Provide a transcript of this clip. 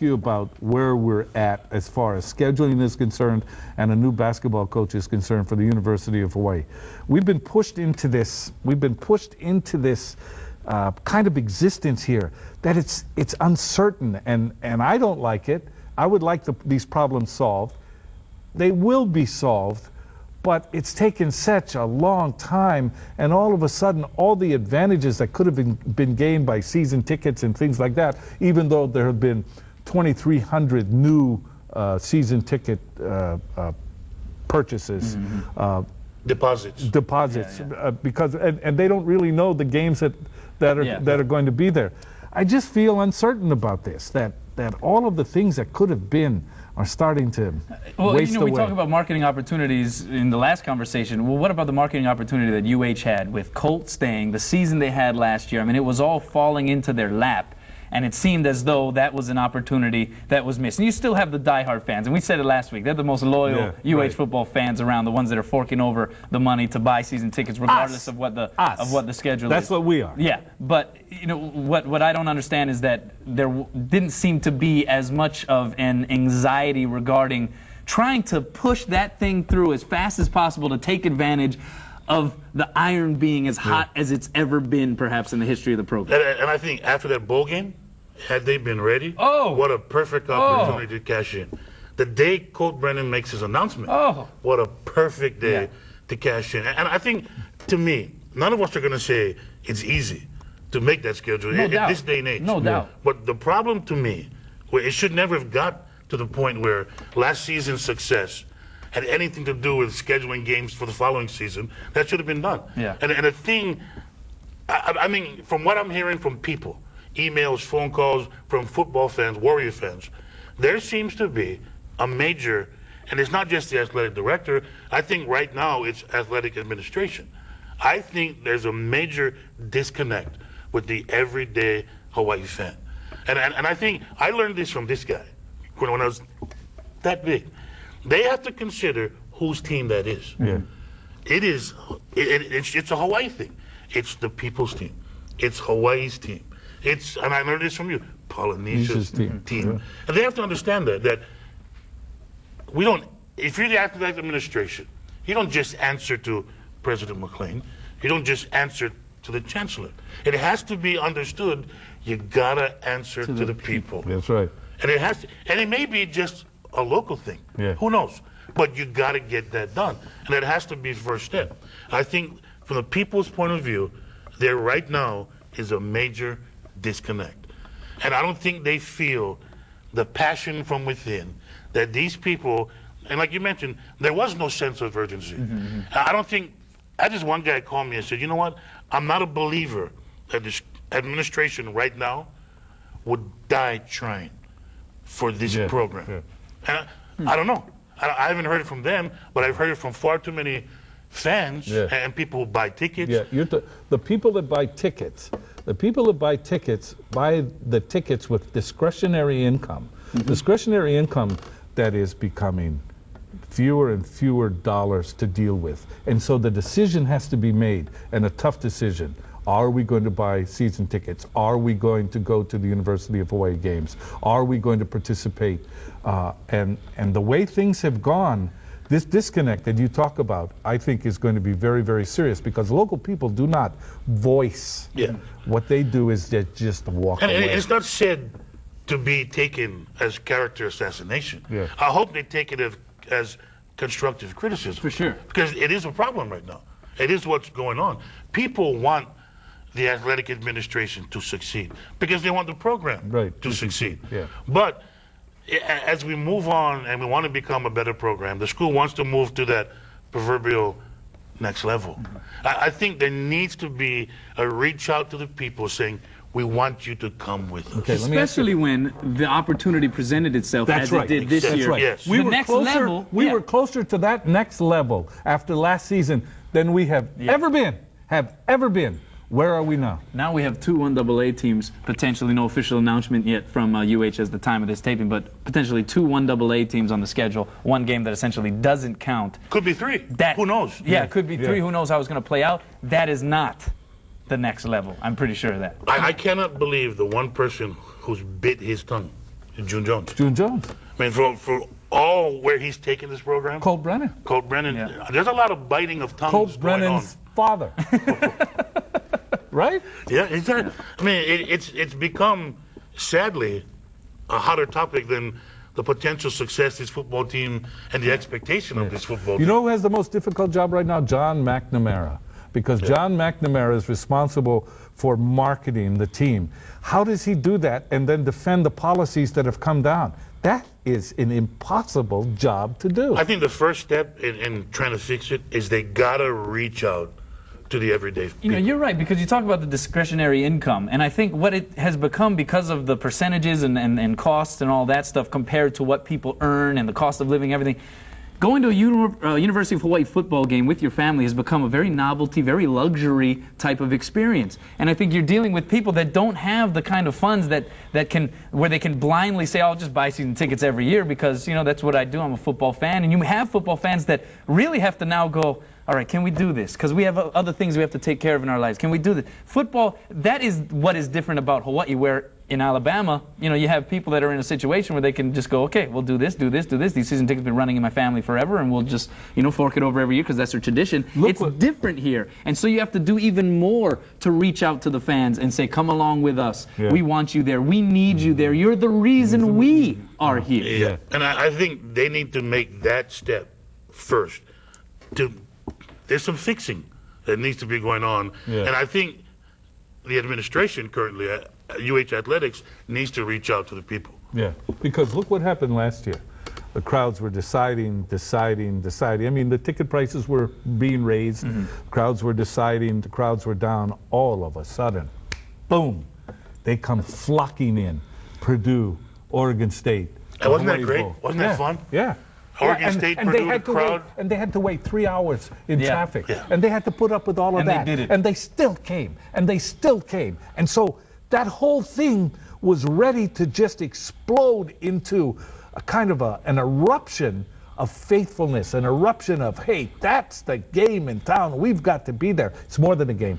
you about where we're at as far as scheduling is concerned and a new basketball coach is concerned for the University of Hawaii. We've been pushed into this. We've been pushed into this kind of existence here that it's uncertain, and I don't like it. I would like these problems solved. They will be solved, but it's taken such a long time, and all of a sudden all the advantages that could have been gained by season tickets and things like that, even though there have been 2,300 new season ticket purchases, deposits, because and they don't really know the games that are going to be there. I just feel uncertain about this, that all of the things that could have been are starting to waste away. We talked about marketing opportunities in the last conversation. Well, what about the marketing opportunity that UH had with Colt staying, the season they had last year? I mean, it was all falling into their lap, and it seemed as though that was an opportunity that was missed. And you still have the diehard fans, and we said it last week. They're the most loyal football fans around, the ones that are forking over the money to buy season tickets, regardless of what the schedule is. That's what we are. Yeah, but you know what I don't understand is that there didn't seem to be as much of an anxiety regarding trying to push that thing through as fast as possible to take advantage of the iron being as hot as it's ever been, perhaps, in the history of the program. And I think after that bowl game, had they been ready, what a perfect opportunity to cash in. The day Colt Brennan makes his announcement, what a perfect day to cash in. And I think, to me, none of us are going to say it's easy to make that schedule in this day and age. No doubt. But the problem to me, where it should never have got to the point where last season's success had anything to do with scheduling games for the following season, that should have been done. Yeah. And the thing, I mean, from what I'm hearing from people, emails, phone calls from football fans, Warrior fans, there seems to be a major, and it's not just the athletic director, I think right now it's athletic administration. I think there's a major disconnect with the everyday Hawaii fan. And I think, I learned this from this guy when I was that big. They have to consider whose team that is. It's a Hawaii thing. It's the people's team. It's Hawaii's team. And I learned this from you, Polynesia's team. And they have to understand that we don't, if you're the athletic administration, you don't just answer to President McLean. You don't just answer to the chancellor. It has to be understood, you gotta answer to the people. That's right. And it has to, and it may be just a local thing. Who knows? But you gotta get that done. And that has to be the first step. I think from the people's point of view, there right now is a major disconnect. And I don't think they feel the passion from within that these people, and like you mentioned, there was no sense of urgency. I don't think, I just one guy called me and said, you know what, I'm not a believer that this administration right now would die trying for this program. And I don't know. I haven't heard it from them, but I've heard it from far too many fans and people who buy tickets. The people that buy tickets, the tickets with discretionary income. Discretionary income that is becoming fewer and fewer dollars to deal with. And so the decision has to be made, and a tough decision. Are we going to buy season tickets? Are we going to go to the University of Hawaii games? Are we going to participate? And the way things have gone, this disconnect that you talk about, I think is going to be very, very serious, because local people do not voice. What they do is they just walk away. And it's not said to be taken as character assassination. I hope they take it as constructive criticism. For sure. Because it is a problem right now. It is what's going on. People want the athletic administration to succeed because they want the program to succeed. But as we move on and we want to become a better program, the school wants to move to that proverbial next level. I think there needs to be a reach out to the people saying, we want you to come with us. Especially when the opportunity presented itself as it did this year. We were closer to that next level after last season than we have ever been. Where are we now? Now we have two 1AA teams, potentially no official announcement yet from UH as the time of this taping, but potentially two 1AA teams on the schedule. One game that essentially doesn't count. Could be three. Who knows? Yeah, could be three. Who knows how it's going to play out? That is not the next level. I'm pretty sure of that. I cannot believe the one person who's bit his tongue June Jones. June Jones. I mean, for all where he's taken this program. Colt Brennan. Colt Brennan. Yeah. There's a lot of biting of tongues Colt going on. Brennan's father. Right? Yeah, exactly. I mean, it's become, sadly, a hotter topic than the potential success this football team and the expectation of this football team. You know who has the most difficult job right now? John McNamara. Because John McNamara is responsible for marketing the team. How does he do that and then defend the policies that have come down? That is an impossible job to do. I think the first step in trying to fix it is they gotta reach out to the everyday people. You know, you're right, because you talk about the discretionary income, and I think what it has become because of the percentages and costs and all that stuff compared to what people earn and the cost of living, everything, going to a University of Hawaii football game with your family has become a very novelty, very luxury type of experience. And I think you're dealing with people that don't have the kind of funds where they can blindly say, I'll just buy season tickets every year because, you know, that's what I do. I'm a football fan. And you have football fans that really have to now go, all right, can we do this? Because we have other things we have to take care of in our lives. Can we do this? Football, that is what is different about Hawaii, where in Alabama, you know, you have people that are in a situation where they can just go, okay, we'll do this, do this, do this. These season tickets have been running in my family forever, and we'll just, you know, fork it over every year because that's their tradition. It's different here. And so you have to do even more to reach out to the fans and say, come along with us. Yeah. We want you there. We need you there. You're the reason we are here. Yeah. And I think they need to make that step first. There's some fixing that needs to be going on. Yeah. And I think the administration currently at UH Athletics needs to reach out to the people. Yeah, because look what happened last year. The crowds were deciding. I mean, the ticket prices were being raised. Crowds were deciding. The crowds were down. All of a sudden, boom, they come flocking in. Purdue, Oregon State. And wasn't that great? Wasn't that fun? Yeah. Oregon State, Purdue, the crowd. And they had to wait 3 hours in traffic. Yeah. And they had to put up with all of that. And they did it. And they still came. And they still came. And so that whole thing was ready to just explode into a kind of an eruption of faithfulness, an eruption of, hey, that's the game in town. We've got to be there. It's more than a game.